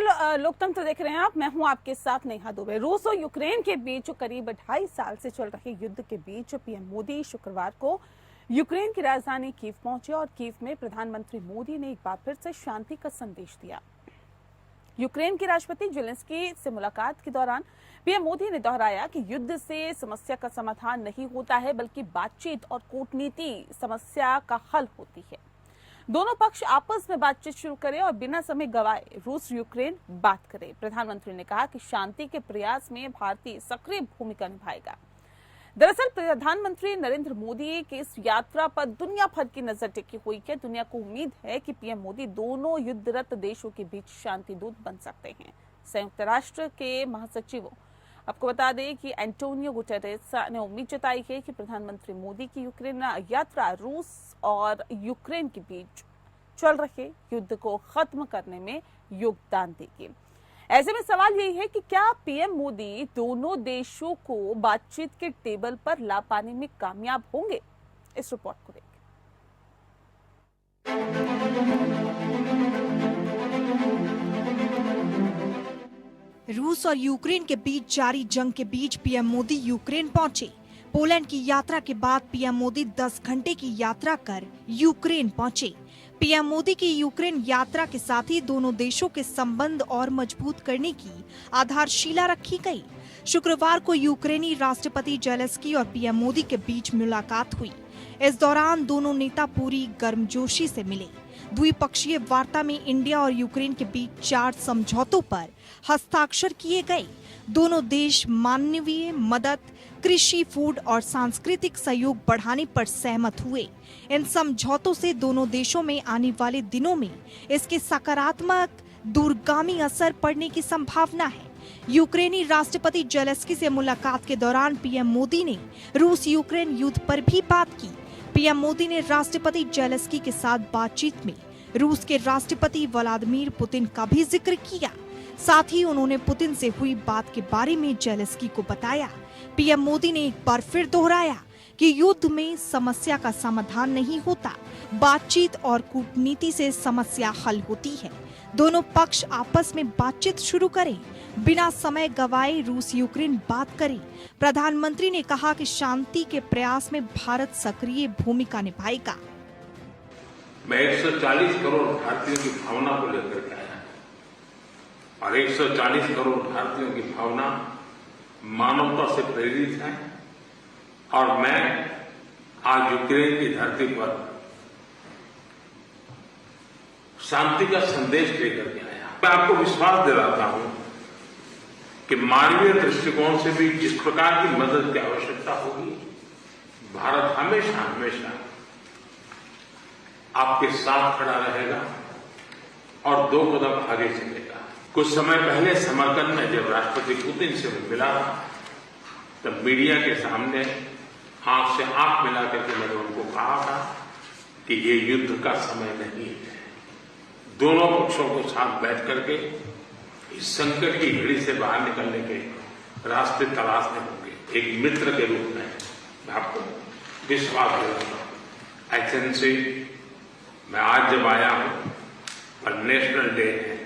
नमस्कार, लोकतंत्र देख रहे हैं आप। मैं हूं आपके साथ नेहा दुबे। रूस और यूक्रेन के बीच करीब 2.5 साल से चल रहे युद्ध के बीच पीएम मोदी शुक्रवार को यूक्रेन की राजधानी कीव पहुंचे और कीव में प्रधानमंत्री मोदी ने एक बार फिर से शांति का संदेश दिया। यूक्रेन के राष्ट्रपति जेलेंस्की से मुलाकात के दौरान पीएम मोदी ने दोहराया कि युद्ध से समस्या का समाधान नहीं होता है, बल्कि बातचीत और कूटनीति समस्या का हल होती है। दोनों पक्ष आपस में बातचीत शुरू करें और बिना समय गवाए रूस यूक्रेन बात करे। प्रधानमंत्री ने कहा कि शांति के प्रयास में भारतीय सक्रिय भूमिका निभाएगा। दरअसल प्रधानमंत्री नरेंद्र मोदी की इस यात्रा पर दुनिया भर की नजर टिकी हुई है। दुनिया को उम्मीद है कि पीएम मोदी दोनों युद्धरत देशों के बीच शांति दूत बन सकते हैं। संयुक्त राष्ट्र के महासचिव आपको बता दें कि एंटोनियो गुटेरेस ने उम्मीद जताई है कि प्रधानमंत्री मोदी की यूक्रेन यात्रा रूस और यूक्रेन के बीच चल रहे युद्ध को खत्म करने में योगदान देगी। ऐसे में सवाल यही है कि क्या पीएम मोदी दोनों देशों को बातचीत के टेबल पर ला पाने में कामयाब होंगे? इस रिपोर्ट को देखिए। रूस और यूक्रेन के बीच जारी जंग के बीच पीएम मोदी यूक्रेन पहुंचे। पोलैंड की यात्रा के बाद पीएम मोदी 10 घंटे की यात्रा कर यूक्रेन पहुंचे। पीएम मोदी की यूक्रेन यात्रा के साथ ही दोनों देशों के संबंध और मजबूत करने की आधारशिला रखी गई। शुक्रवार को यूक्रेनी राष्ट्रपति जेलेंस्की और पीएम मोदी के बीच मुलाकात हुई। इस दौरान दोनों नेता पूरी गर्मजोशी से मिले। द्विपक्षीय वार्ता में इंडिया और यूक्रेन के बीच 4 समझौतों पर हस्ताक्षर किए गए। दोनों देश मानवीय मदद, कृषि, फूड और सांस्कृतिक सहयोग बढ़ाने पर सहमत हुए। इन समझौतों से दोनों देशों में आने वाले दिनों में इसके सकारात्मक दूरगामी असर पड़ने की संभावना है। यूक्रेनी राष्ट्रपति जेलेंस्की से मुलाकात के दौरान पीएम मोदी ने रूस यूक्रेन युद्ध पर भी बात की। पीएम मोदी ने राष्ट्रपति जेलेंस्की के साथ बातचीत में रूस के राष्ट्रपति व्लादिमीर पुतिन का भी जिक्र किया। साथ ही उन्होंने पुतिन से हुई बात के बारे में जेलेंस्की को बताया। पीएम मोदी ने एक बार फिर दोहराया कि युद्ध में समस्या का समाधान नहीं होता, बातचीत और कूटनीति से समस्या हल होती है। दोनों पक्ष आपस में बातचीत शुरू करें, बिना समय गवाए रूस यूक्रेन बात करें। प्रधानमंत्री ने कहा कि शांति के प्रयास में भारत सक्रिय भूमिका निभाएगा। मैं 140 करोड़ भारतीयों की भावना को लेकर के आया और 140 करोड़ भारतीयों की भावना मानवता से प्रेरित है और मैं आज यूक्रेन की धरती पर शांति का संदेश लेकर के आया। मैं आपको विश्वास दिलाता हूं कि मानवीय दृष्टिकोण से भी जिस प्रकार की मदद की आवश्यकता होगी, भारत हमेशा हमेशा आपके साथ खड़ा रहेगा और 2 कदम आगे चलेगा। कुछ समय पहले समरकंद में जब राष्ट्रपति पुतिन से मिला तब मीडिया के सामने आंख से आंख मिला करके मैंने उनको कहा था कि ये युद्ध का समय नहीं है। दोनों पक्षों को साथ बैठ करके इस संकट की घड़ी से बाहर निकलने के रास्ते तलाशने होंगे। एक मित्र के रूप में मैं आपको विश्वास दिलाता हूं। एक्सेलेंसी, मैं आज जब आया हूं और नेशनल डे है,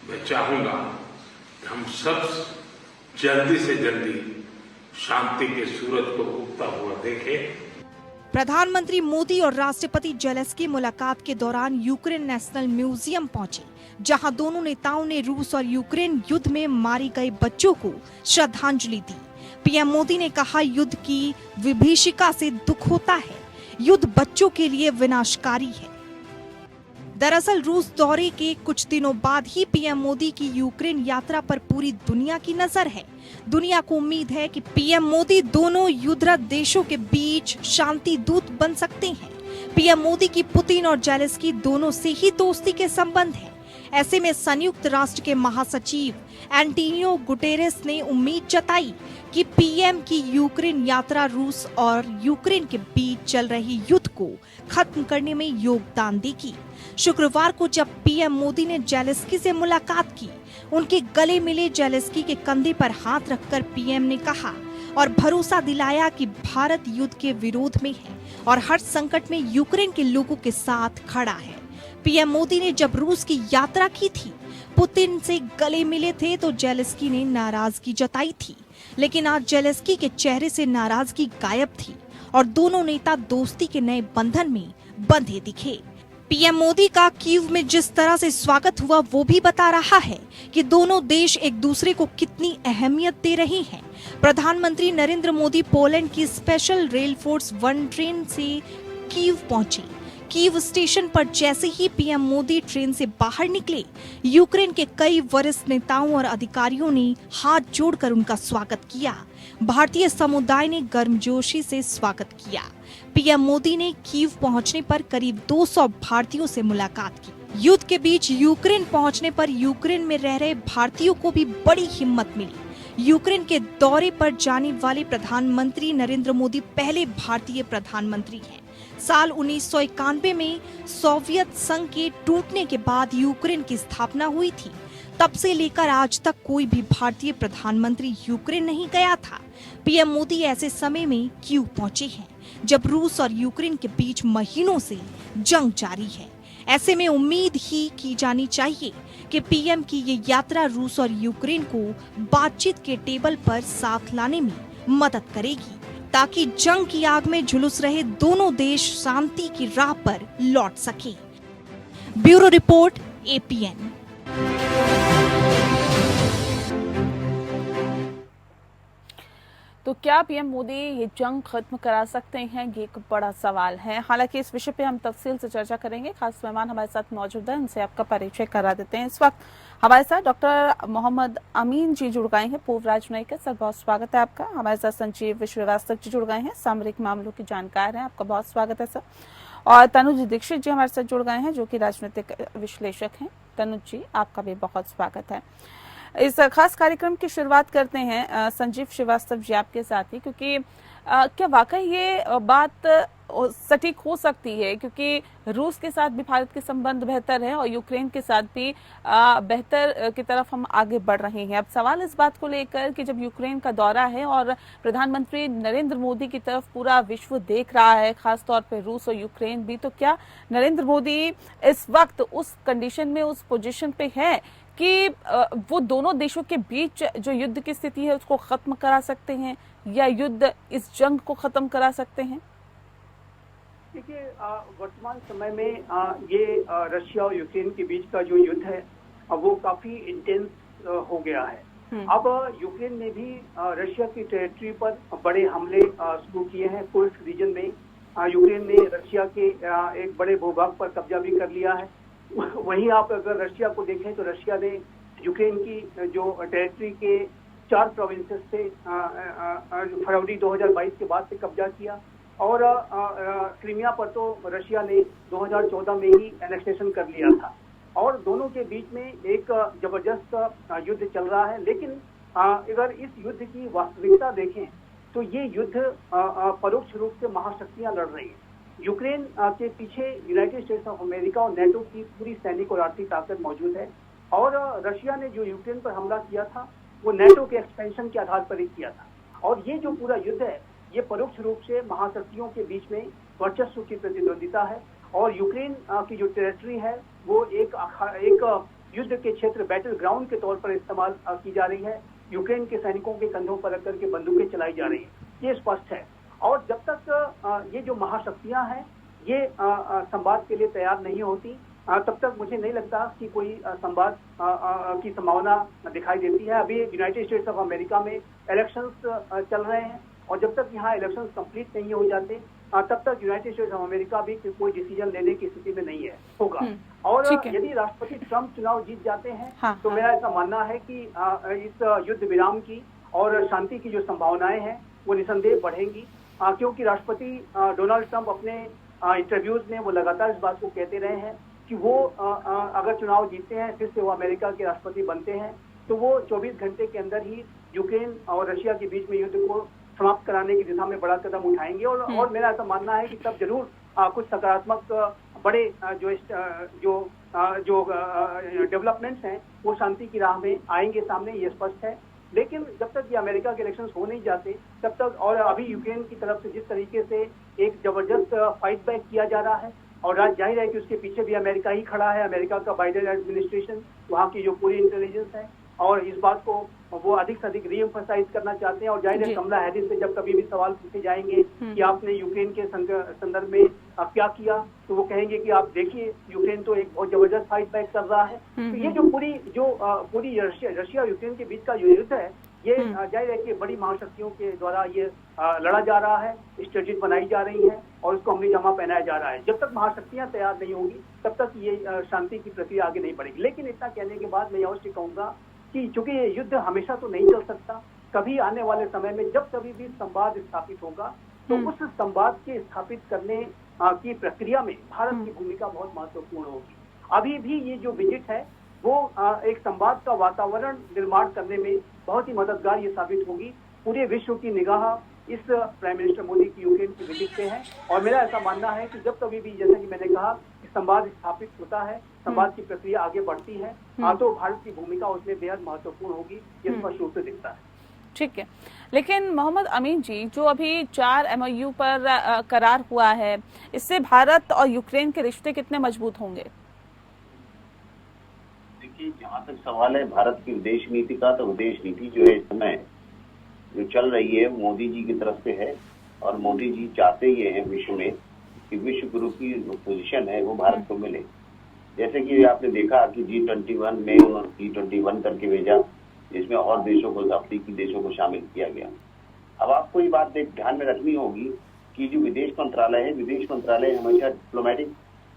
मैं चाहूंगा कि हम सब जल्दी से जल्दी शांति के सूरज को उगता हुआ देखें। प्रधानमंत्री मोदी और राष्ट्रपति जेलेंस्की मुलाकात के दौरान यूक्रेन नेशनल म्यूजियम पहुंचे, जहां दोनों नेताओं ने रूस और यूक्रेन युद्ध में मारे गए बच्चों को श्रद्धांजलि दी। पीएम मोदी ने कहा, युद्ध की विभीषिका से दुख होता है, युद्ध बच्चों के लिए विनाशकारी है। दरअसल रूस दौरे के कुछ दिनों बाद ही पीएम मोदी की यूक्रेन यात्रा पर पूरी दुनिया की नजर है। दुनिया को उम्मीद है कि पीएम मोदी दोनों युद्धरत देशों के बीच शांति दूत बन सकते हैं। पीएम मोदी की पुतिन और जेलेंस्की दोनों से ही दोस्ती के संबंध हैं। ऐसे में संयुक्त राष्ट्र के महासचिव एंटोनियो गुटेरेस ने उम्मीद जताई कि पीएम की यूक्रेन यात्रा रूस और यूक्रेन के बीच चल रहे युद्ध को खत्म करने में योगदान देगी। शुक्रवार को जब पीएम मोदी ने जेलेंस्की से मुलाकात की, उनके गले मिले जेलेंस्की के कंधे पर हाथ रखकर पीएम ने कहा और भरोसा दिलाया कि भारत युद्ध के विरोध में है और हर संकट में यूक्रेन के लोगों के साथ खड़ा है। पीएम मोदी ने जब रूस की यात्रा की थी, पुतिन से गले मिले थे तो जेलेंस्की ने नाराजगी जताई थी, लेकिन आज जेलेंस्की के चेहरे से नाराजगी गायब थी और दोनों नेता दोस्ती के नए बंधन में बंधे दिखे। पीएम मोदी का कीव में जिस तरह से स्वागत हुआ वो भी बता रहा है कि दोनों देश एक दूसरे को कितनी अहमियत दे रहे हैं। प्रधानमंत्री नरेंद्र मोदी पोलैंड की स्पेशल रेल फोर्स 1 ट्रेन से कीव पहुंचे। कीव स्टेशन पर जैसे ही पीएम मोदी ट्रेन से बाहर निकले, यूक्रेन के कई वरिष्ठ नेताओं और अधिकारियों ने हाथ जोड़कर उनका स्वागत किया। भारतीय समुदाय ने गर्मजोशी से स्वागत किया। पीएम मोदी ने कीव पहुंचने पर करीब 200 भारतीयों से मुलाकात की। युद्ध के बीच यूक्रेन पहुंचने पर यूक्रेन में रह रहे भारतीयों को भी बड़ी हिम्मत मिली। यूक्रेन के दौरे पर जाने वाले प्रधानमंत्री नरेंद्र मोदी पहले भारतीय प्रधानमंत्री हैं। साल 1991 में सोवियत संघ के टूटने के बाद यूक्रेन की स्थापना हुई थी। तब से लेकर आज तक कोई भी भारतीय प्रधानमंत्री यूक्रेन नहीं गया था। पीएम मोदी ऐसे समय में क्यों पहुंचे हैं जब रूस और यूक्रेन के बीच महीनों से जंग जारी है। ऐसे में उम्मीद ही की जानी चाहिए कि पीएम की ये यात्रा रूस और यूक्रेन को बातचीत के टेबल पर साथ लाने में मदद करेगी, ताकि जंग की आग में झुलस रहे दोनों देश शांति की राह पर लौट सके। Bureau report, APN. तो क्या पीएम मोदी ये जंग खत्म करा सकते हैं, ये एक बड़ा सवाल है। हालांकि इस विषय पे हम तफसील से चर्चा करेंगे। खास मेहमान हमारे साथ मौजूद हैं, उनसे आपका परिचय करा देते हैं। इस वक्त हमारे साथ डॉक्टर मोहम्मद अमीन जी जुड़ गए हैं, पूर्व राजनयिक। सर, बहुत स्वागत है आपका। हमारे साथ संजीव श्रीवास्तव जी जुड़ गए हैं, सामरिक मामलों के जानकार हैं, आपका बहुत स्वागत है सर। और तनुज दीक्षित जी हमारे साथ जुड़ गए हैं, जो कि राजनीतिक विश्लेषक हैं। तनुज जी, आपका भी बहुत स्वागत है। इस खास कार्यक्रम की शुरुआत करते हैं संजीव श्रीवास्तव जी आपके साथ ही, क्योंकि क्या वाकई ये बात सटीक हो सकती है, क्योंकि रूस के साथ भी भारत के संबंध बेहतर है और यूक्रेन के साथ भी बेहतर की तरफ हम आगे बढ़ रहे हैं। अब सवाल इस बात को लेकर कि जब यूक्रेन का दौरा है और प्रधानमंत्री नरेंद्र मोदी की तरफ पूरा विश्व देख रहा है, खासतौर पर रूस और यूक्रेन भी, तो क्या नरेंद्र मोदी इस वक्त उस कंडीशन में, उस पोजीशन पे है कि वो दोनों देशों के बीच जो युद्ध की स्थिति है उसको खत्म करा सकते हैं, या युद्ध इस जंग को खत्म करा सकते हैं? देखिए, वर्तमान समय में ये रशिया और यूक्रेन के बीच का जो युद्ध है वो काफी इंटेंस हो गया है। अब यूक्रेन ने भी रशिया की टेरिटरी पर बड़े हमले शुरू किए हैं। कुर्स्क रीजन में यूक्रेन ने रशिया के एक बड़े भूभाग पर कब्जा भी कर लिया है। वहीं आप अगर रशिया को देखें तो रशिया ने यूक्रेन की जो टेरिटरी के 4 प्रोविंसेस से फरवरी 2022 के बाद से कब्जा किया, और क्रीमिया पर तो रशिया ने 2014 में ही एनेक्सेशन कर लिया था। और दोनों के बीच में एक जबरदस्त युद्ध चल रहा है। लेकिन अगर इस युद्ध की वास्तविकता देखें तो ये युद्ध परोक्ष रूप से महाशक्तियां लड़ रही हैं। यूक्रेन के पीछे यूनाइटेड स्टेट्स ऑफ अमेरिका और नेटो की पूरी सैनिक और आर्थिक ताकत मौजूद है। और रशिया ने जो यूक्रेन पर हमला किया था वो नेटो के एक्सपेंशन के आधार पर ही किया था। और ये जो पूरा युद्ध है ये परोक्ष रूप से महाशक्तियों के बीच में वर्चस्व की प्रतिद्वंदिता है। और यूक्रेन की जो टेरिटरी है वो एक युद्ध के क्षेत्र, बैटल ग्राउंड के तौर पर इस्तेमाल की जा रही है। यूक्रेन के सैनिकों के कंधों पर रख करके बंदूकें चलाई जा रही है, ये स्पष्ट है। और जब तक ये जो महाशक्तियां हैं ये संवाद के लिए तैयार नहीं होती, तब तक मुझे नहीं लगता कि कोई संवाद की संभावना दिखाई देती है। अभी यूनाइटेड स्टेट्स ऑफ अमेरिका में इलेक्शंस चल रहे हैं, और जब तक यहाँ इलेक्शंस कंप्लीट नहीं हो जाते तब तक यूनाइटेड स्टेट्स ऑफ अमेरिका भी कोई डिसीजन लेने की स्थिति में नहीं है होगा। और यदि राष्ट्रपति ट्रंप चुनाव जीत जाते हैं तो मेरा ऐसा मानना है कि इस युद्ध विराम की और शांति की जो संभावनाएं हैं वो निसंदेह बढ़ेंगी, क्योंकि राष्ट्रपति डोनाल्ड ट्रंप अपने इंटरव्यूज में वो लगातार इस बात को कहते रहे हैं कि वो अगर चुनाव जीतते हैं, फिर से वो अमेरिका के राष्ट्रपति बनते हैं, तो वो 24 घंटे के अंदर ही यूक्रेन और रशिया के बीच में युद्ध को समाप्त कराने की दिशा में बड़ा कदम उठाएंगे। और मेरा ऐसा मानना है कि तब जरूर कुछ सकारात्मक बड़े जो डेवलपमेंट्स हैं वो शांति की राह में आएंगे सामने, ये स्पष्ट है। लेकिन जब तक ये अमेरिका के इलेक्शंस हो नहीं जाते तब तक, और अभी यूक्रेन की तरफ से जिस तरीके से एक जबरदस्त फाइट बैक किया जा रहा है, और जाहिर है कि उसके पीछे भी अमेरिका ही खड़ा है, अमेरिका का बाइडेन एडमिनिस्ट्रेशन, वहाँ की जो पूरी इंटेलिजेंस है, और इस बात को वो अधिक से अधिक रीएम्फसाइज करना चाहते हैं। और जाहिर है कमला हैरिस से जब कभी भी सवाल पूछे जाएंगे कि आपने यूक्रेन के संदर्भ में क्या किया, तो वो कहेंगे कि आप देखिए यूक्रेन तो एक बहुत जबरदस्त फाइट बैक कर रहा है। तो ये जो पूरी रशिया और यूक्रेन के बीच का जो युद्ध है, ये जाहिर है कि बड़ी महाशक्तियों के द्वारा ये लड़ा जा रहा है, स्ट्रेटेजी बनाई जा रही है और उसको अमली जामा पहनाया जा रहा है। जब तक महाशक्तियां तैयार नहीं होंगी तब तक ये शांति की प्रक्रिया आगे नहीं बढ़ेगी। लेकिन इतना कहने के बाद मैं अवश्य कहूंगा कि चूंकि ये युद्ध हमेशा तो नहीं चल सकता, कभी आने वाले समय में जब कभी भी संवाद स्थापित होगा तो उस संवाद के स्थापित करने की प्रक्रिया में भारत की भूमिका बहुत महत्वपूर्ण होगी। अभी भी ये जो विजिट है वो एक संवाद का वातावरण निर्माण करने में बहुत ही मददगार ये साबित होगी। पूरे विश्व की निगाह इस प्राइम मिनिस्टर मोदी की यूक्रेन की विजिट पे है और मेरा ऐसा मानना है कि जब कभी भी, जैसा कि मैंने कहा, कि संवाद स्थापित होता है, संवाद की प्रक्रिया आगे बढ़ती है, तो भारत की भूमिका उसमें बेहद महत्वपूर्ण होगी, ये स्पष्ट रूप से दिखता है। ठीक है, लेकिन मोहम्मद अमीन जी, जो अभी 4 MOU पर करार हुआ है, इससे भारत और यूक्रेन के रिश्ते कितने मजबूत होंगे? देखिए, जहाँ तक सवाल है भारत की विदेश नीति का, तो विदेश नीति जो है इस समय जो चल रही है मोदी जी की तरफ से है और मोदी जी चाहते ये हैं विश्व में कि विश्व गुरु की जो पोजीशन है वो भारत को मिले। जैसे कि आपने देखा कि G21 में उन्होंने G21 करके भेजा, जिसमें और देशों को, अफ्रीकी देशों को शामिल किया गया। अब आपको ये बात ध्यान में रखनी होगी कि जो विदेश मंत्रालय है, विदेश मंत्रालय हमेशा डिप्लोमेटिक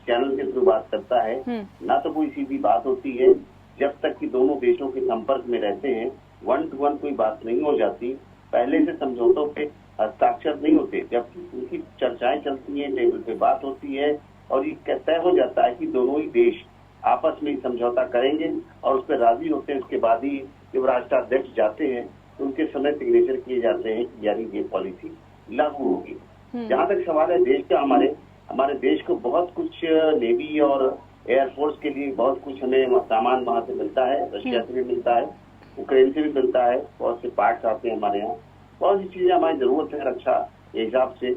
चैनल के थ्रू बात करता है, ना तो कोई सीधी बात होती है। जब तक कि दोनों देशों के संपर्क में रहते हैं, 1 to 1 कोई बात नहीं हो जाती, पहले से समझौतों पे हस्ताक्षर नहीं होते, जब उनकी चर्चाएं चलती हैं, टेबल पे बात होती है और ये तय हो जाता है कि दोनों ही देश आपस में समझौता करेंगे और उस पर राजी होते हैं। उसके बाद ही जब राष्ट्राध्यक्ष जाते हैं तो उनके समय सिग्नेचर किए जाते हैं, यानी ये पॉलिसी लागू होगी। जहाँ तक सवाल है देश का, हमारे देश को बहुत कुछ नेवी और एयरफोर्स के लिए बहुत कुछ हमें सामान वहाँ से मिलता है, रशिया से भी मिलता है, यूक्रेन से भी मिलता है, बहुत से पार्ट्स आते हैं हमारे यहाँ, बहुत सी चीजें हमारी जरूरत है रक्षा के हिसाब से,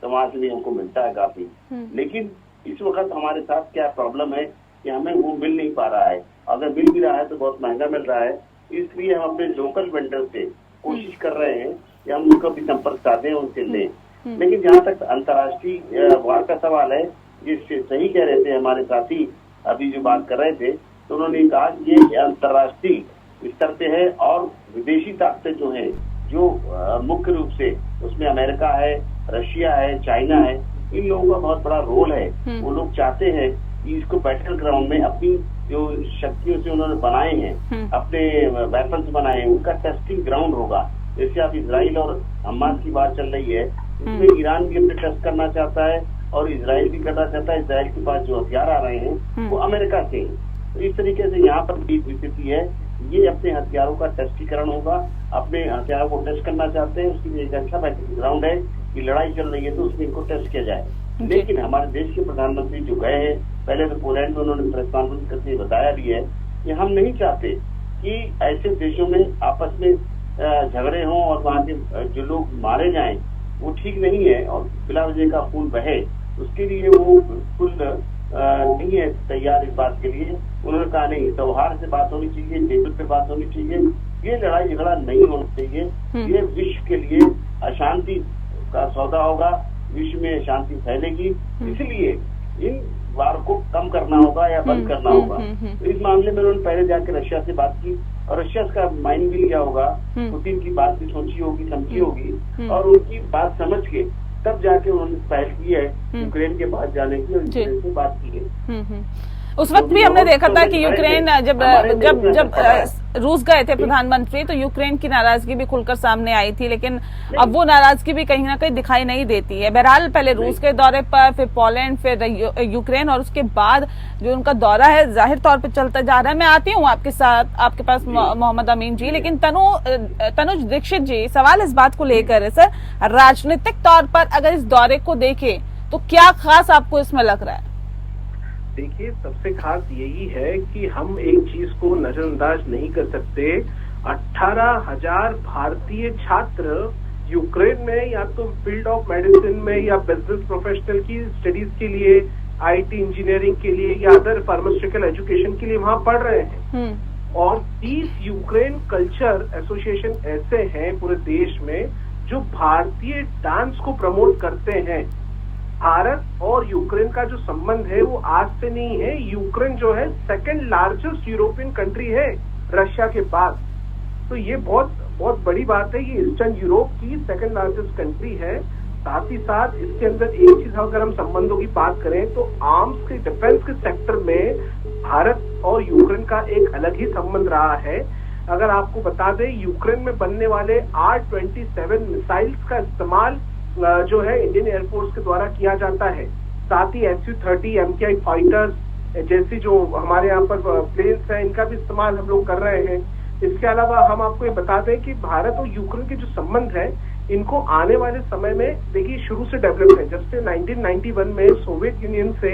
तो वहाँ से भी हमको मिलता है काफी। लेकिन इस वक्त हमारे साथ क्या प्रॉब्लम है कि हमें वो मिल नहीं पा रहा है, अगर मिल भी रहा है तो बहुत महंगा मिल रहा है। इसलिए हम अपने लोकल वेंडर से कोशिश कर रहे हैं कि हम उनका भी संपर्क साधें, उनसे लें। लेकिन जहाँ तक अंतर्राष्ट्रीय वार का सवाल है, जिससे सही कह रहे थे हमारे साथी अभी जो बात कर रहे थे, तो उन्होंने कहा कि ये अंतर्राष्ट्रीय स्तर पे है और विदेशी ताकतें जो है, जो मुख्य रूप से उसमें अमेरिका है, रशिया है, चाइना है, इन लोगों का बहुत बड़ा रोल है। वो लोग चाहते हैं कि इसको बैटल ग्राउंड में अपनी जो शक्तियों से उन्होंने बनाए हैं, अपने वेपन्स बनाए हैं, उनका टेस्टिंग ग्राउंड होगा। जैसे आप इजराइल और हमास की बात चल रही है, इसमें ईरान भी अपने टेस्ट करना चाहता है और इजराइल भी करना चाहता है। इजराइल के पास जो हथियार आ रहे हैं वो अमेरिका से हैं। तो इस तरीके से यहाँ पर भी स्थिति है, ये अपने हथियारों का टेस्टीकरण होगा, अपने हथियारों को टेस्ट करना चाहते हैं। उसके लिए एक अच्छा बैटल ग्राउंड है कि लड़ाई चल रही है तो उसमें इनको टेस्ट किया जाए। लेकिन हमारे देश के प्रधानमंत्री जो गए हैं, पहले तो पोलैंड में उन्होंने प्रेस कॉन्फ्रेंस करके बताया भी है कि हम नहीं चाहते कि ऐसे देशों में आपस में झगड़े हों और वहाँ के जो लोग मारे जाएं, वो ठीक नहीं है और बिला वजह का खून बहे, उसके लिए वो बिल्कुल नहीं है तैयार इस बात के लिए। उन्होंने कहा नहीं, सौहार्द से बात होनी चाहिए, टेबल पे बात होनी चाहिए, ये लड़ाई झगड़ा नहीं होना चाहिए। ये विश्व के लिए अशांति का सौदा होगा, विश्व में शांति फैलेगी, इसलिए इन वार को कम करना होगा या बंद करना होगा। तो इस मामले में उन्होंने पहले जाकर रशिया से बात की और रशिया का माइंड भी लिया होगा, पुतिन की बात भी सोची होगी, समझी होगी और उनकी बात समझ के तब जाके उन्होंने पहल की है यूक्रेन के पास जाने की और यूक्रेन से बात की है। उस वक्त भी हमने देखा था कि यूक्रेन जब रूस गए थे प्रधानमंत्री, तो यूक्रेन की नाराजगी भी खुलकर सामने आई थी, लेकिन अब वो नाराजगी भी कहीं ना कहीं दिखाई नहीं देती है। बहरहाल पहले रूस के दौरे पर, फिर पोलैंड, फिर यूक्रेन और उसके बाद जो उनका दौरा है जाहिर तौर पर चलता जा रहा है। मैं आती हूँ आपके साथ, आपके पास मोहम्मद अमीन जी, लेकिन तनुज दीक्षित जी, सवाल इस बात को लेकर है सर, राजनीतिक तौर पर अगर इस दौरे को देखें तो क्या खास आपको इसमें लग रहा है? देखिए, सबसे खास यही है कि हम एक चीज को नजरअंदाज नहीं कर सकते। 18,000 भारतीय छात्र यूक्रेन में या तो फील्ड ऑफ मेडिसिन में या बिजनेस प्रोफेशनल की स्टडीज के लिए आईटी इंजीनियरिंग के लिए या अदर फार्मास्यूटिकल एजुकेशन के लिए वहां पढ़ रहे हैं। और 30 यूक्रेन कल्चर एसोसिएशन ऐसे हैं पूरे देश में जो भारतीय डांस को प्रमोट करते हैं। भारत और यूक्रेन का जो संबंध है वो आज से नहीं है। यूक्रेन जो है सेकंड लार्जेस्ट यूरोपियन कंट्री है रशिया के बाद। तो ये बहुत बहुत बड़ी बात है। ये ईस्टर्न यूरोप की सेकंड लार्जेस्ट कंट्री है। साथ ही साथ इसके अंदर एक चीज अगर हम संबंधों की बात करें तो आर्म्स के डिफेंस के सेक्टर में भारत और यूक्रेन का एक अलग ही संबंध रहा है। अगर आपको बता दें, यूक्रेन में बनने वाले R-27 मिसाइल्स का इस्तेमाल जो है इंडियन एयरफोर्स के द्वारा किया जाता है। साथ ही Su-30 MKI फाइटर्स जैसी जो हमारे यहाँ पर प्लेन्स हैं, इनका भी इस्तेमाल हम लोग कर रहे हैं। इसके अलावा हम आपको ये बता दें कि भारत और यूक्रेन के जो संबंध है, इनको आने वाले समय में देखिए शुरू से डेवलप है। जब से 1991 में सोवियत यूनियन से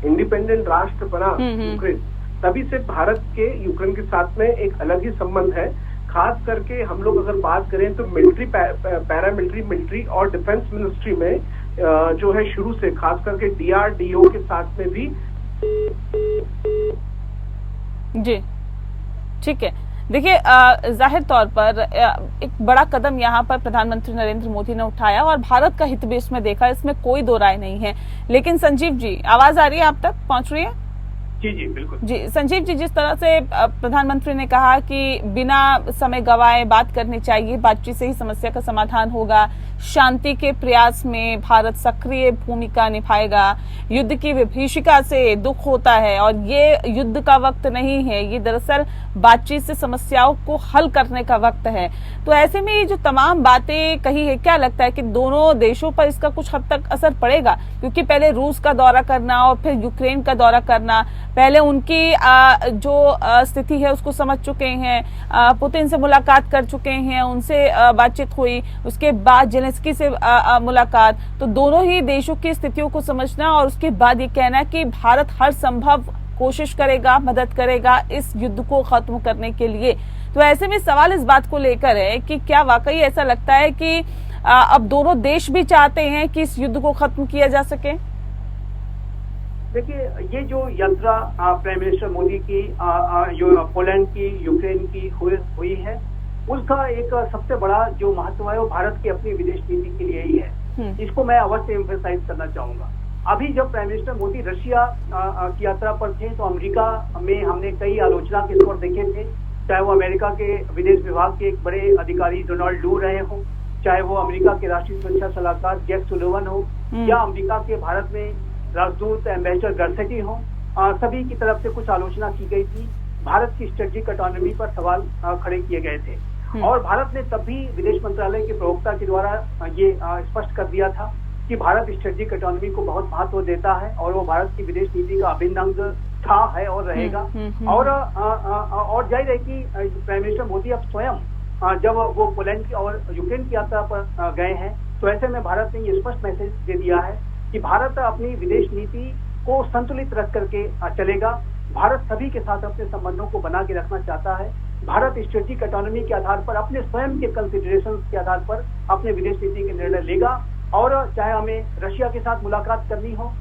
इंडिपेंडेंट राष्ट्र बना यूक्रेन, तभी से भारत के यूक्रेन के साथ में एक अलग ही संबंध है। खास करके हम लोग अगर बात करें तो मिलिट्री, पैरामिलिट्री, मिलिट्री और डिफेंस मिनिस्ट्री में जो है शुरू से खास करके DRDO के साथ में भी। जी ठीक है। देखिए, जाहिर तौर पर एक बड़ा कदम यहाँ पर प्रधानमंत्री नरेंद्र मोदी ने उठाया और भारत का हित भी इसमें देखा, इसमें कोई दो राय नहीं है। लेकिन संजीव जी, आवाज आ रही है, आप तक पहुंच रही है? जी जी बिल्कुल जी संजीव जी, जिस तरह से प्रधानमंत्री ने कहा कि बिना समय गवाए बात करनी चाहिए, बातचीत से ही समस्या का समाधान होगा, शांति के प्रयास में भारत सक्रिय भूमिका निभाएगा, युद्ध की विभीषिका से दुख होता है और ये युद्ध का वक्त नहीं है, ये दरअसल बातचीत से समस्याओं को हल करने का वक्त है। तो ऐसे में ये जो तमाम बातें कही है, क्या लगता है कि दोनों देशों पर इसका कुछ हद तक असर पड़ेगा? क्योंकि पहले रूस का दौरा करना और फिर यूक्रेन का दौरा करना, पहले उनकी जो स्थिति है उसको समझ चुके हैं, पुतिन से मुलाकात कर चुके हैं, उनसे बातचीत हुई, उसके बाद जेलेंस्की से मुलाकात। तो दोनों ही देशों की स्थितियों को समझना और उसके बाद ये कहना कि भारत हर संभव कोशिश करेगा, मदद करेगा इस युद्ध को खत्म करने के लिए। तो ऐसे में सवाल इस बात को लेकर है कि क्या वाकई ऐसा लगता है कि अब दोनों देश भी चाहते हैं कि इस युद्ध को खत्म किया जा सके? देखिए, ये जो यात्रा प्राइम मिनिस्टर मोदी की जो पोलैंड की, यूक्रेन की हुई है, उसका एक सबसे बड़ा जो महत्व है वो भारत की अपनी विदेश नीति के लिए ही है। इसको मैं अवश्य एम्फेसाइज करना चाहूंगा। अभी जब प्राइम मिनिस्टर मोदी रशिया की यात्रा पर थे तो अमेरिका में हमने कई आलोचना के स्वर देखे थे, चाहे वो अमेरिका के विदेश विभाग के एक बड़े अधिकारी डोनाल्ड लू रहे हो, चाहे वो अमेरिका के राष्ट्रीय सुरक्षा सलाहकार जैक सुलिवान हो, या अमेरिका के भारत में राजदूत एम्बेसडर गर्सेटी हो, सभी की तरफ से कुछ आलोचना की गई थी। भारत की स्ट्रेटेजिक ऑटोनॉमी पर सवाल खड़े किए गए थे और भारत ने तब भी विदेश मंत्रालय के प्रवक्ता के द्वारा ये स्पष्ट कर दिया था कि भारत स्ट्रेटेजिक ऑटोनॉमी को बहुत महत्व देता है और वो भारत की विदेश नीति का अभिन्न अंग था, है और रहेगा। और जाहिर है कि प्राइम मिनिस्टर मोदी अब स्वयं जब वो पोलैंड और यूक्रेन की यात्रा पर गए हैं तो ऐसे में भारत ने ये स्पष्ट मैसेज दे दिया है कि भारत अपनी विदेश नीति को संतुलित रख करके चलेगा। भारत सभी के साथ अपने संबंधों को बना के रखना चाहता है। भारत स्ट्रेटेजिक ऑटोनॉमी के आधार पर, अपने स्वयं के कंसिडरेशंस के आधार पर अपने विदेश नीति के निर्णय लेगा। और चाहे हमें रशिया के साथ मुलाकात करनी हो,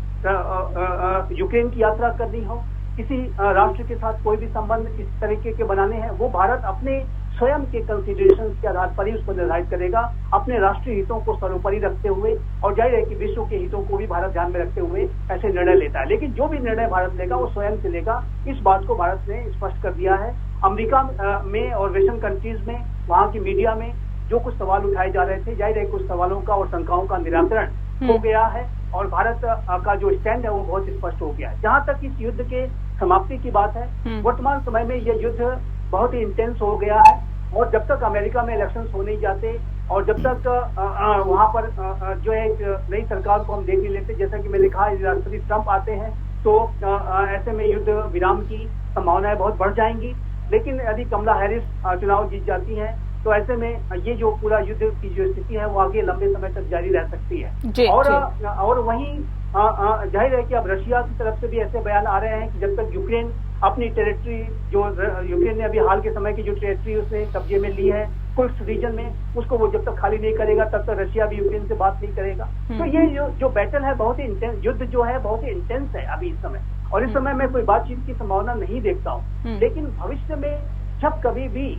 यूक्रेन की यात्रा करनी हो, किसी राष्ट्र के साथ कोई भी संबंध इस तरीके के बनाने हैं, वो भारत अपने स्वयं के कंसिडरेशंस के आधार पर ही उसको निर्धारित करेगा, अपने राष्ट्रीय हितों को सर्वोपरि रखते हुए। और जाहिर है कि विश्व के हितों को भी भारत ध्यान में रखते हुए ऐसे निर्णय लेता है। लेकिन जो भी निर्णय भारत लेगा वो स्वयं से लेगा, इस बात को भारत ने स्पष्ट कर दिया है। अमेरिका में और वेस्टर्न कंट्रीज में, वहाँ की मीडिया में जो कुछ सवाल उठाए जा रहे थे, जाहिर है कुछ सवालों का और शंकाओं का निराकरण हो गया है और भारत का जो स्टैंड है वो बहुत स्पष्ट हो गया है। जहाँ तक इस युद्ध के समाप्ति की बात है, वर्तमान समय में यह युद्ध बहुत ही इंटेंस हो गया है और जब तक अमेरिका में इलेक्शंस हो नहीं जाते और जब तक वहाँ पर जो है नई सरकार को हम देख नहीं लेते, जैसा कि मैंने कहा राष्ट्रपति ट्रंप आते हैं तो ऐसे में युद्ध विराम की संभावनाएं बहुत बढ़ जाएंगी। लेकिन यदि कमला हैरिस चुनाव जीत जाती हैं तो ऐसे में ये जो पूरा युद्ध की जो स्थिति है वो आगे लंबे समय तक जारी रह सकती है। और वहीं जाहिर है कि अब रशिया की तरफ से भी ऐसे बयान आ रहे हैं कि जब तक यूक्रेन अपनी टेरिटरी, जो यूक्रेन ने अभी हाल के समय की जो टेरिटरी उसने कब्जे में ली है, कुर्स्क रीजन में, उसको वो जब तक खाली नहीं करेगा तब तक रशिया भी यूक्रेन से बात नहीं करेगा। तो ये जो बैटल है बहुत ही इंटेंस, युद्ध जो है बहुत ही इंटेंस है अभी इस समय, और इस समय मैं कोई बातचीत की संभावना नहीं देखता हूँ। लेकिन भविष्य में जब कभी भी,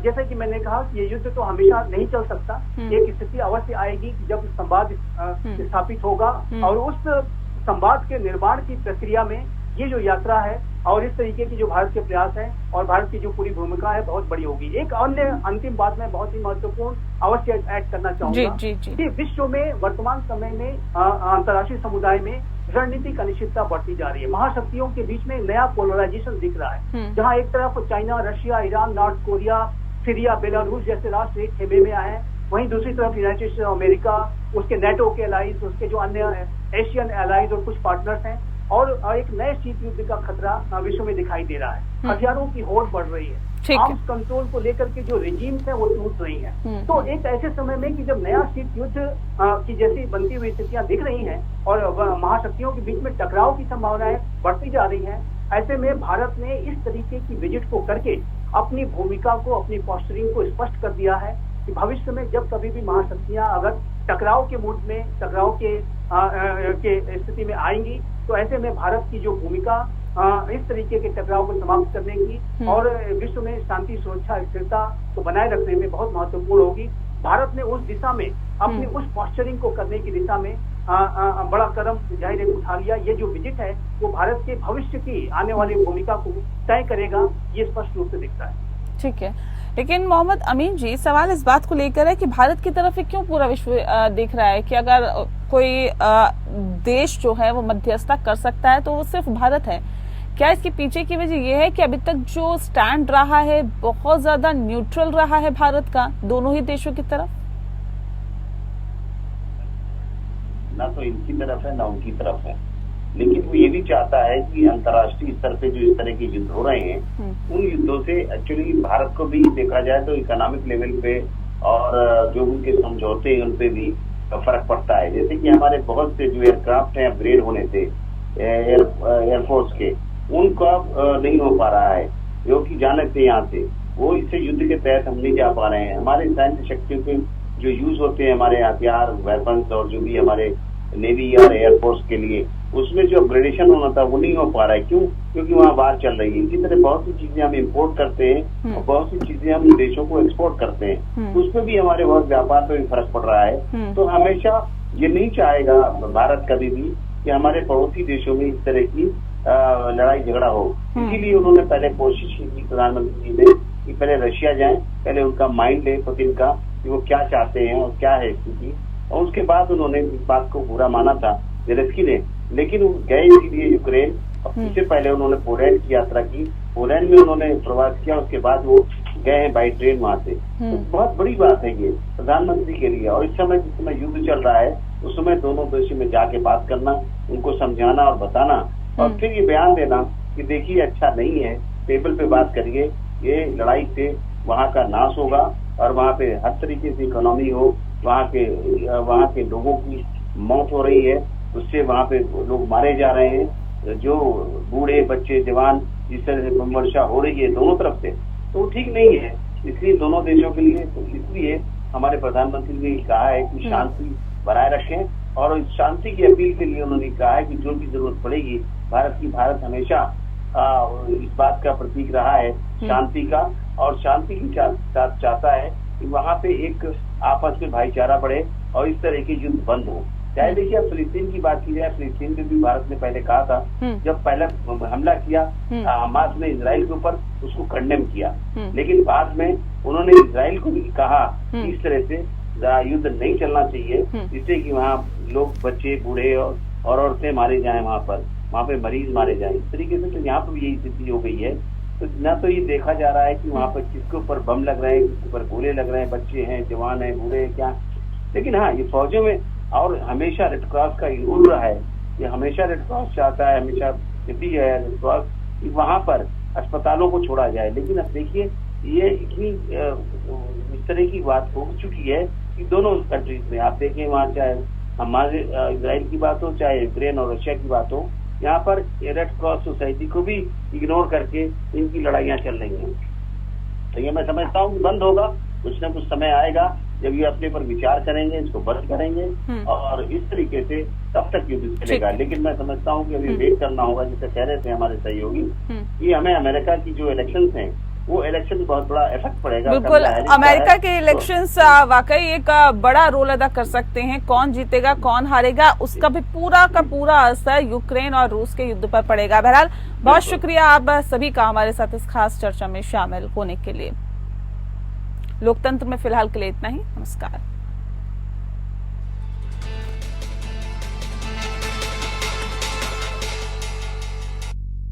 जैसे कि मैंने कहा, ये युद्ध तो हमेशा नहीं चल सकता, एक स्थिति अवश्य आएगी जब संवाद स्थापित होगा, और उस संवाद के निर्माण की प्रक्रिया में ये जो यात्रा है और इस तरीके की जो भारत के प्रयास है और भारत की जो पूरी भूमिका है बहुत बड़ी होगी। एक अन्य अंतिम बात मैं बहुत ही महत्वपूर्ण अवश्य ऐड करना चाहूंगा कि विश्व में वर्तमान समय में अंतर्राष्ट्रीय समुदाय में रणनीतिक अनिश्चितता बढ़ती जा रही है। महाशक्तियों के बीच में नया पोलराइजेशन दिख रहा है, जहां एक तरफ China, Russia, Iran, north Korea, Syria, Belarus जैसे राष्ट्र एक खेमे में आए हैं, वहीं दूसरी तरफ यूनाइटेड स्टेट्स ऑफ अमेरिका, उसके नेटो के एलाइज, उसके जो अन्य एशियन एलाइज और कुछ पार्टनर्स हैं, और एक नए शीत युद्ध का खतरा विश्व में दिखाई दे रहा है। हथियारों की होड़ बढ़ रही है, आर्म्स कंट्रोल को लेकर के जो रेजिम्स है वो टूट रही हैं। तो एक ऐसे समय में कि जब नया शीत युद्ध की जैसी बनती हुई स्थितियां दिख रही हैं और महाशक्तियों के बीच में टकराव की संभावनाएं बढ़ती जा रही हैं, ऐसे में भारत ने इस तरीके की विजिट को करके अपनी भूमिका को, अपनी पोस्चरिंग को स्पष्ट कर दिया है कि भविष्य में जब कभी भी महाशक्तियां अगर टकराव के मूड में, टकराव के स्थिति में आएंगी, तो ऐसे में भारत की जो भूमिका इस तरीके के टकराव को समाप्त करने की और विश्व में शांति, सुरक्षा, स्थिरता को बनाए रखने में बहुत महत्वपूर्ण होगी। भारत ने उस दिशा में अपनी उस पोस्चरिंग को करने की दिशा में बड़ा कदम जाहिर है उठा लिया। ये जो विजिट है वो भारत के भविष्य की आने वाली भूमिका को तय करेगा, ये स्पष्ट रूप से दिखता है। ठीक है, लेकिन मोहम्मद अमीन जी, सवाल इस बात को लेकर है कि भारत की तरफ क्यों पूरा विश्व देख रहा है कि अगर कोई देश जो है वो मध्यस्थता कर सकता है तो वो सिर्फ भारत है। क्या इसके पीछे की वजह ये है कि अभी तक जो स्टैंड रहा है बहुत ज्यादा न्यूट्रल रहा है भारत का दोनों ही देशों की तरफ? ना तो इनकी तरफ है ना उनकी तरफ है, लेकिन वो ये भी चाहता है कि अंतर्राष्ट्रीय स्तर पे जो इस तरह के युद्ध हो रहे हैं उन युद्धों से एक्चुअली भारत को भी देखा जाए तो इकोनॉमिक लेवल पे और जो उनके समझौते हैं उन पे भी फर्क पड़ता है। जैसे कि हमारे बहुत से जो एयरक्राफ्ट हैं अपग्रेड होने से एयरफोर्स के, उनका नहीं हो पा रहा है, जो कि जाने थे यहाँ से वो इससे युद्ध के तहत हम नहीं जा पा रहे हैं। हमारे सैन्य शक्तियों के जो यूज होते हैं, हमारे हथियार, वेपन्स और जो भी हमारे नेवी और एयरफोर्स के लिए, उसमें जो अपग्रेडेशन होना था वो नहीं हो पा रहा है। क्यों? क्योंकि वहाँ वार चल रही है। इसी तरह बहुत सी चीजें हम इंपोर्ट करते हैं और बहुत सी चीजें हम देशों को एक्सपोर्ट करते हैं, उसमें भी हमारे बहुत व्यापार पे भी फर्क पड़ रहा है। तो हमेशा ये नहीं चाहेगा भारत कभी भी कि हमारे पड़ोसी देशों में इस तरह की लड़ाई झगड़ा हो। इसीलिए उन्होंने पहले कोशिश की प्रधानमंत्री जी ने कि पहले रशिया जाएं, पहले उनका माइंड ले पुतिन का कि वो क्या चाहते हैं और क्या है स्थिति, और उसके बाद उन्होंने इस बात को बुरा माना था जेलेंस्की ने। लेकिन वो गए इसीलिए यूक्रेन, और इससे पहले उन्होंने पोलैंड की यात्रा की, पोलैंड में उन्होंने प्रवास किया, उसके बाद वो गए हैं बाई ट्रेन वहां से। तो बहुत बड़ी बात है ये प्रधानमंत्री के लिए। और इस समय जिस समय युद्ध चल रहा है उस समय दोनों देशों में जाके बात करना, उनको समझाना और बताना, और फिर ये बयान देना कि देखिए अच्छा नहीं है, टेबल पे बात करिए, ये लड़ाई से वहाँ का नाश होगा और वहाँ पे हर तरीके से इकोनॉमी हो, वहाँ के लोगों की मौत हो रही है, उससे वहाँ पे लोग मारे जा रहे हैं, जो बूढ़े बच्चे जवान जिस तरह से वर्षा हो रही है दोनों तरफ से, तो ठीक नहीं है। इसलिए दोनों देशों के लिए, तो इसलिए हमारे प्रधानमंत्री ने कहा है कि शांति बनाए रखें, और इस शांति की अपील के लिए उन्होंने कहा है कि जो भी जरूरत पड़ेगी भारत हमेशा इस बात का प्रतीक रहा है शांति का, और शांति के साथ चाहता है कि वहाँ पे एक आपस में भाईचारा बढ़े और इस तरह के युद्ध बंद हो। चाहे देखिए अब फिलिस्तीन की बात की जाए, फिलिस्तीन में भी भारत ने पहले कहा था, जब पहले हमला किया हमास ने इजराइल के ऊपर, उसको कंडेम किया, लेकिन बाद में उन्होंने इजराइल को भी कहा कि इस तरह से युद्ध नहीं चलना चाहिए, जिससे कि वहाँ लोग, बच्चे, बूढ़े और औरतें मारे जाएं, वहाँ पे मरीज मारे जाएं। इस तरीके से तो यहाँ पर भी यही स्थिति हो गई है। तो न तो ये देखा जा रहा है कि वहाँ पर किसके ऊपर बम लग रहे हैं, किसके ऊपर गोले लग रहे हैं, बच्चे हैं, जवान हैं, बूढ़े हैं, क्या। लेकिन हाँ, ये फौजों में और हमेशा रेड क्रॉस का रूल रहा है, ये हमेशा रेड क्रॉस चाहता है, हमेशा भी है रेड क्रॉस कि वहाँ पर अस्पतालों को छोड़ा जाए। लेकिन अब देखिए ये इतनी इस तरह की बात हो चुकी है कि दोनों कंट्रीज में आप देखें, वहाँ चाहे हमारे इजराइल की बात हो, चाहे यूक्रेन और रशिया की बात हो, यहाँ पर रेड क्रॉस सोसाइटी को भी इग्नोर करके इनकी लड़ाइयाँ चल रही हैं। तो ये मैं समझता हूँ कि बंद होगा, कुछ ना कुछ समय आएगा जब ये अपने पर विचार करेंगे, इसको बंद करेंगे और इस तरीके से तब तक युद्ध चलेगा। लेकिन मैं समझता हूँ कि अभी वेट करना होगा, जैसे कह रहे थे हमारे सहयोगी, कि हमें अमेरिका की जो इलेक्शंस हैं वो इलेक्शन बहुत बड़ा इफेक्ट पड़ेगा। बिल्कुल, अमेरिका के इलेक्शंस वाकई एक बड़ा रोल अदा कर सकते हैं। कौन जीतेगा कौन हारेगा उसका भी पूरा का पूरा असर यूक्रेन और रूस के युद्ध पर पड़ेगा। बहरहाल बहुत शुक्रिया आप सभी का हमारे साथ इस खास चर्चा में शामिल होने के लिए। लोकतंत्र में फिलहाल के लिए इतना ही। नमस्कार।